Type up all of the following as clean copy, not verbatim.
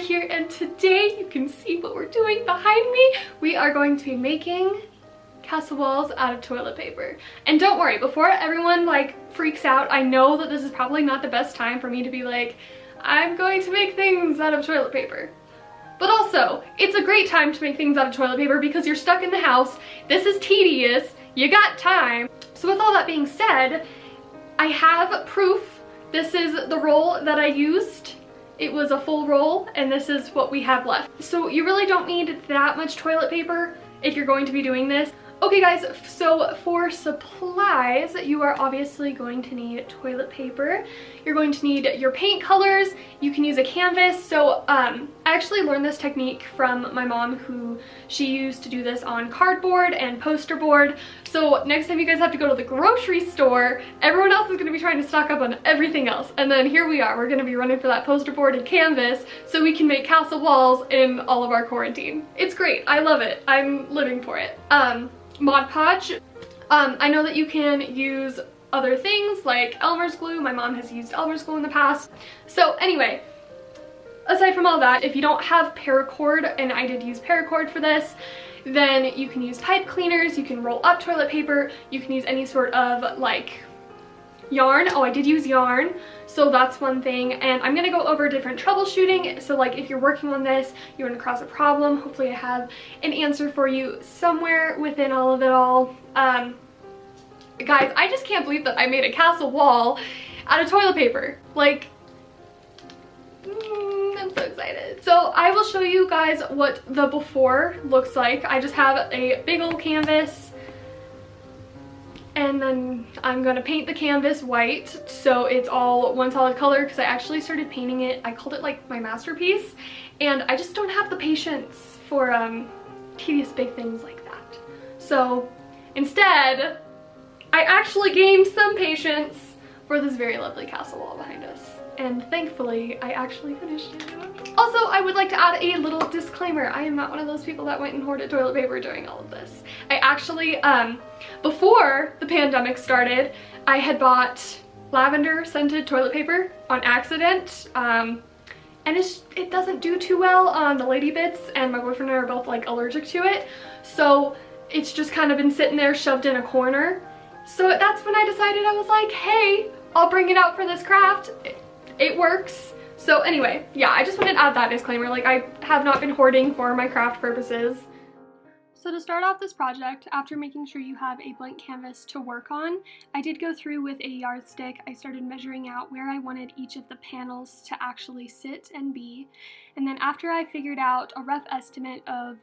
here, and today you can see what we're doing behind me. We are going to be making castle walls out of toilet paper. And don't worry, before everyone like freaks out, I know that this is probably not the best time for me to be like, I'm going to make things out of toilet paper. But also, it's a great time to make things out of toilet paper because you're stuck in the house. This is tedious. You got time. So with all that being said, I have proof. This is the roll that I used. It was a full roll, and this is what we have left. So you really don't need that much toilet paper if you're going to be doing this. Okay guys, so for supplies, you are obviously going to need toilet paper. You're going to need your paint colors. You can use a canvas. So I actually learned this technique from my mom, who she used to do this on cardboard and poster board. So next time you guys have to go to the grocery store, everyone else is going to be trying to stock up on everything else. And then here we are, we're going to be running for that poster board and canvas so we can make castle walls in all of our quarantine. It's great. I love it. I'm living for it. Mod Podge. I know that you can use other things like Elmer's glue. My mom has used Elmer's glue in the past. So anyway, aside from all that, if you don't have paracord, and I did use paracord for this, then you can use pipe cleaners, you can roll up toilet paper, you can use any sort of like yarn. Oh, I did use yarn, so that's one thing. And I'm gonna go over different troubleshooting. So like if you're working on this, you run across a problem, hopefully I have an answer for you somewhere within all of it all. Guys, I just can't believe that I made a castle wall out of toilet paper. Like, I'm so excited. So I will show you guys what the before looks like. I just have a big old canvas, and then I'm gonna paint the canvas white so it's all one solid color, because I actually started painting it. I called it like my masterpiece, and I just don't have the patience for tedious big things like that. So instead, I actually gained some patience for this very lovely castle wall behind us. And thankfully, I actually finished it. Also, I would like to add a little disclaimer. I am not one of those people that went and hoarded toilet paper during all of this. I actually, before the pandemic started, I had bought lavender scented toilet paper on accident. And it doesn't do too well on the lady bits, and my boyfriend and I are both like allergic to it. So it's just kind of been sitting there shoved in a corner. So that's when I decided, I was like, hey, I'll bring it out for this craft. It works. So anyway, yeah, I just wanted to add that disclaimer. Like, I have not been hoarding for my craft purposes. So to start off this project, after making sure you have a blank canvas to work on, I did go through with a yardstick. I started measuring out where I wanted each of the panels to actually sit and be. And then after I figured out a rough estimate of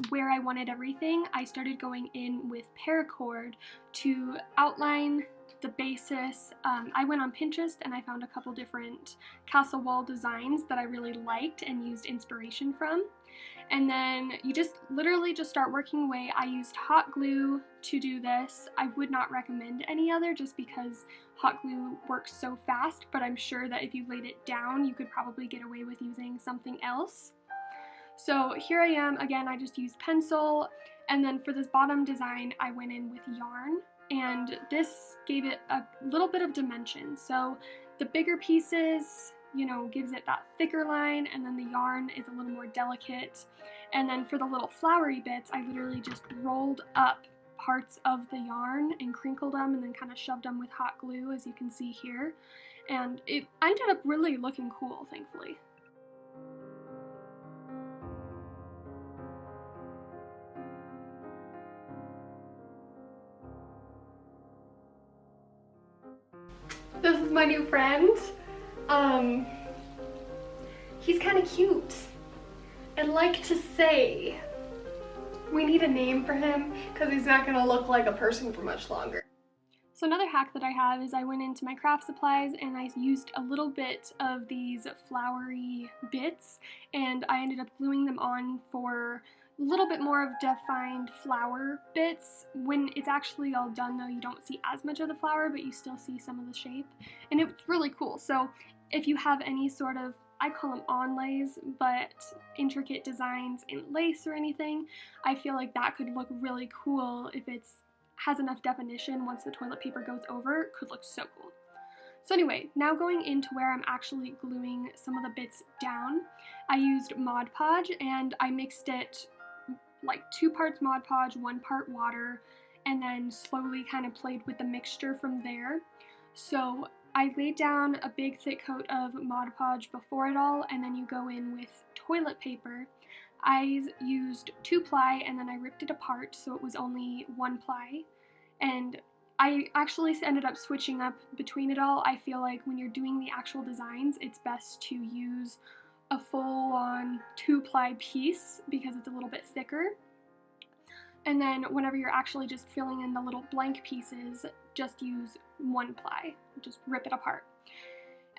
where I wanted everything, I started going in with paracord to outline the basis. I went on Pinterest and I found a couple different castle wall designs that I really liked and used inspiration from. And then you just literally just start working away. I used hot glue to do this. I would not recommend any other just because hot glue works so fast, but I'm sure that if you laid it down, you could probably get away with using something else. So here I am, again, I just used pencil, and then for this bottom design, I went in with yarn, and this gave it a little bit of dimension. So the bigger pieces, you know, gives it that thicker line, and then the yarn is a little more delicate. And then for the little flowery bits, I literally just rolled up parts of the yarn and crinkled them and then kind of shoved them with hot glue, as you can see here. And it ended up really looking cool, thankfully. This is my new friend. He's kind of cute. I'd like to say we need a name for him because he's not gonna look like a person for much longer. So another hack that I have is I went into my craft supplies and I used a little bit of these flowery bits, and I ended up gluing them on for a little bit more of defined flower bits. When it's actually all done though, you don't see as much of the flower, but you still see some of the shape, and it's really cool. So if you have any sort of, I call them onlays, but intricate designs in lace or anything, I feel like that could look really cool if it's has enough definition once the toilet paper goes over. It could look so cool. So anyway, now going into where I'm actually gluing some of the bits down, I used Mod Podge and I mixed it like 2 parts Mod Podge, 1 part water, and then slowly kind of played with the mixture from there. So I laid down a big thick coat of Mod Podge before it all, and then you go in with toilet paper. I used 2-ply and then I ripped it apart so it was only 1-ply, and I actually ended up switching up between it all. I feel like when you're doing the actual designs, it's best to use a full-on 2-ply piece because it's a little bit thicker. And then whenever you're actually just filling in the little blank pieces, just use 1-ply, just rip it apart.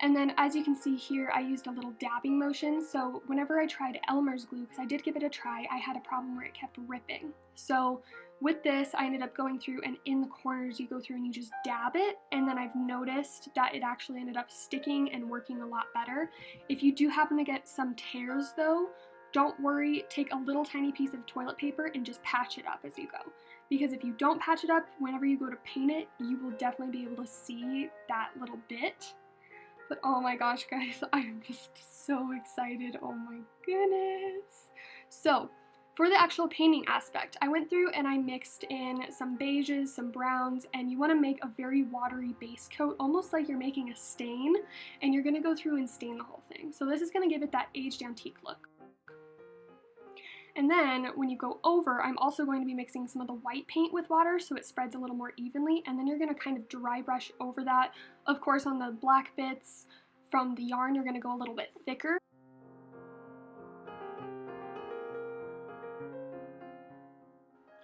And then as you can see here, I used a little dabbing motion, so whenever I tried Elmer's glue, because I did give it a try, I had a problem where it kept ripping. So with this, I ended up going through, and in the corners you go through and you just dab it, and then I've noticed that it actually ended up sticking and working a lot better. If you do happen to get some tears though, don't worry, take a little tiny piece of toilet paper and just patch it up as you go. Because if you don't patch it up, whenever you go to paint it, you will definitely be able to see that little bit. But oh my gosh, guys, I am just so excited. Oh my goodness. So for the actual painting aspect, I went through and I mixed in some beiges, some browns, and you want to make a very watery base coat, almost like you're making a stain, and you're going to go through and stain the whole thing. So this is going to give it that aged antique look. And then when you go over, I'm also going to be mixing some of the white paint with water so it spreads a little more evenly, and then you're going to kind of dry brush over that. Of course, on the black bits from the yarn, you're going to go a little bit thicker.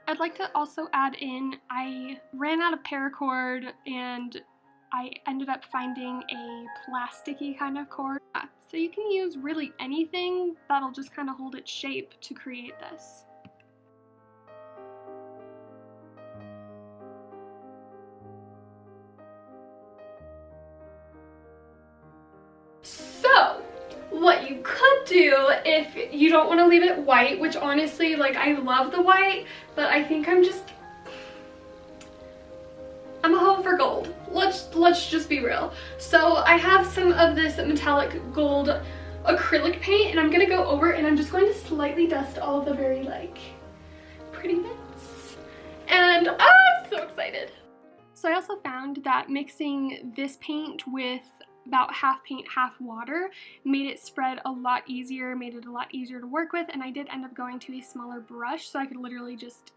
I'd like to also add in, I ran out of paracord and I ended up finding a plasticky kind of cord. So you can use really anything that'll just kind of hold its shape to create this. So, what you could do if you don't want to leave it white, which honestly, like, I love the white, but I think I'm a hoe for gold. Let's just be real. So I have some of this metallic gold acrylic paint, and I'm gonna go over and I'm just going to slightly dust all of the very like pretty bits. And I'm so excited. So I also found that mixing this paint with about half paint, half water made it spread a lot easier, made it a lot easier to work with, and I did end up going to a smaller brush so I could literally just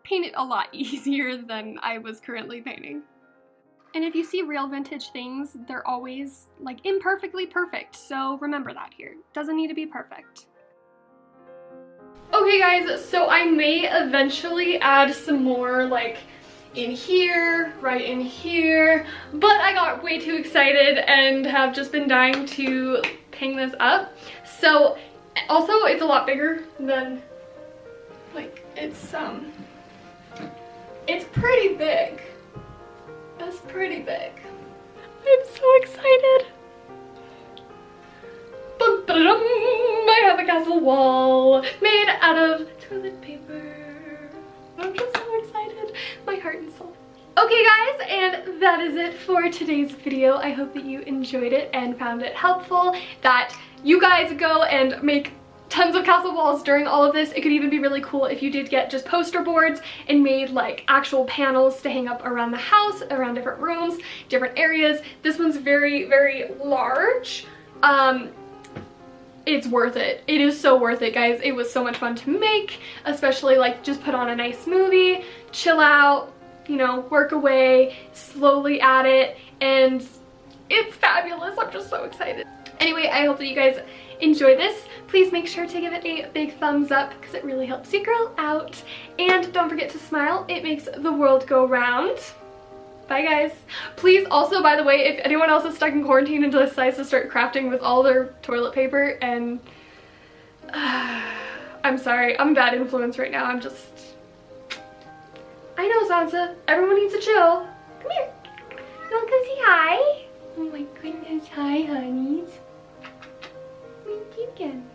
paint it a lot easier than I was currently painting. And if you see real vintage things, they're always like imperfectly perfect, so remember that here. Doesn't need to be perfect. Okay guys, so I may eventually add some more like in here, right in here, but I got way too excited and have just been dying to hang this up. So also it's a lot bigger than like it's pretty big. It's pretty big. I'm so excited. I have a castle wall made out of toilet paper. I'm just so excited. My heart and soul. Okay guys, and that is it for today's video. I hope that you enjoyed it and found it helpful, that you guys go and make tons of castle walls during all of this. It could even be really cool if you did get just poster boards and made like actual panels to hang up around the house, around different rooms, different areas. This one's very, very large. It's worth it. It is so worth it, guys. It was so much fun to make, especially like just put on a nice movie, chill out, you know, work away, slowly at it, and it's fabulous. I'm just so excited. Anyway, I hope that you guys enjoy this. Please make sure to give it a big thumbs up because it really helps your girl out. And don't forget to smile. It makes the world go round. Bye guys. Please also, by the way, if anyone else is stuck in quarantine and decides to start crafting with all their toilet paper and I'm sorry, I'm a bad influence right now. I know, Sansa. Everyone needs to chill. Come here. You want to come say hi? Oh my goodness. Hi, honeys. Again.